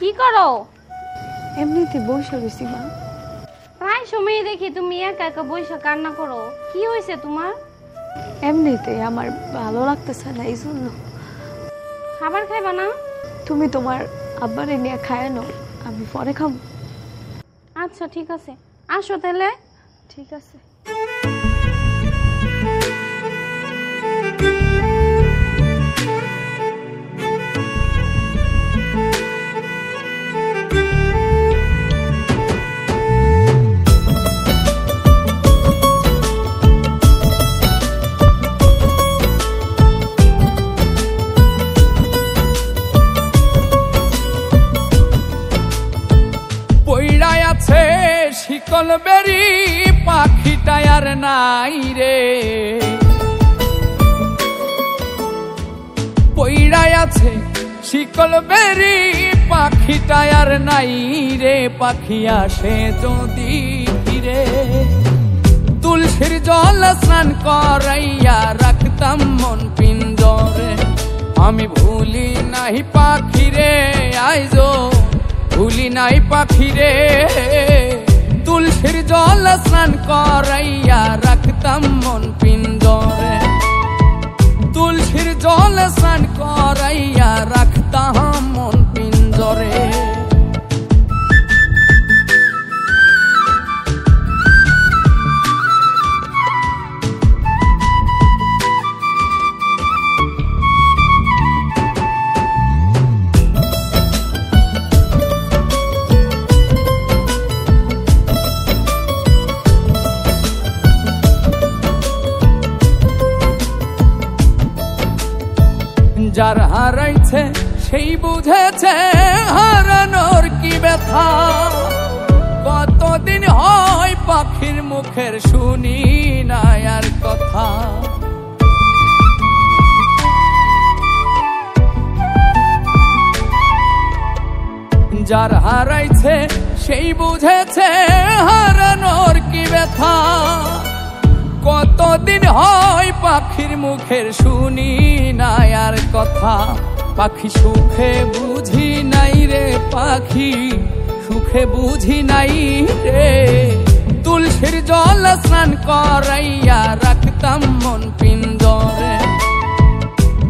কি করো? এমনিতে বসে রয়েছি মা। প্রায় সময় দেখি তুমি একা একা বসে কান্না করো, কি হয়েছে তোমার? এমনিতে আমার ভালো লাগতেছে না, এই জন্য। খাবার খাইবা না? তুমি তোমার আব্বারে নিয়ে খায় নাও, আমি পরে খাবো। আচ্ছা ঠিক আছে, আসো তাহলে। ঠিক আছে। শিকল বেরি পাখিটা আর নাই রে, পইড়াই আছে শিকল বেরি পাখিটা আর নাই রে। পাখি আসে যদি ফিরে তুলসীর জল স্নান করাইয়া রাখতাম মন পিঞ্জরে। আমি ভুলি নাই পাখিরে, আইজো ভুলি নাই পাখিরে। তুলসীর জল স্নান করাইয়া রাখতাম মন পিঞ্জরে। তুলসীর জল স্নান করাইয়া রাখতাম মন পিঞ্জরে। যার হারাইছে সেই বুঝেছে হারানোর কি ব্যথা। কতদিন হয় পাখির মুখের শুনি না আর কথা। যার হারাইছে সেই বুঝেছে হারানোর কি ব্যথা। কতদিন হয় পাখির মুখের শুনি না আর কথা। পাখি সুখে বুঝি নাই রে, পাখি সুখে বুঝি নাই রে। তুলসীর জল স্নান করাইয়া রাখতাম মন পিঞ্জরে।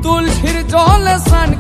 তুলসীর জল স্নান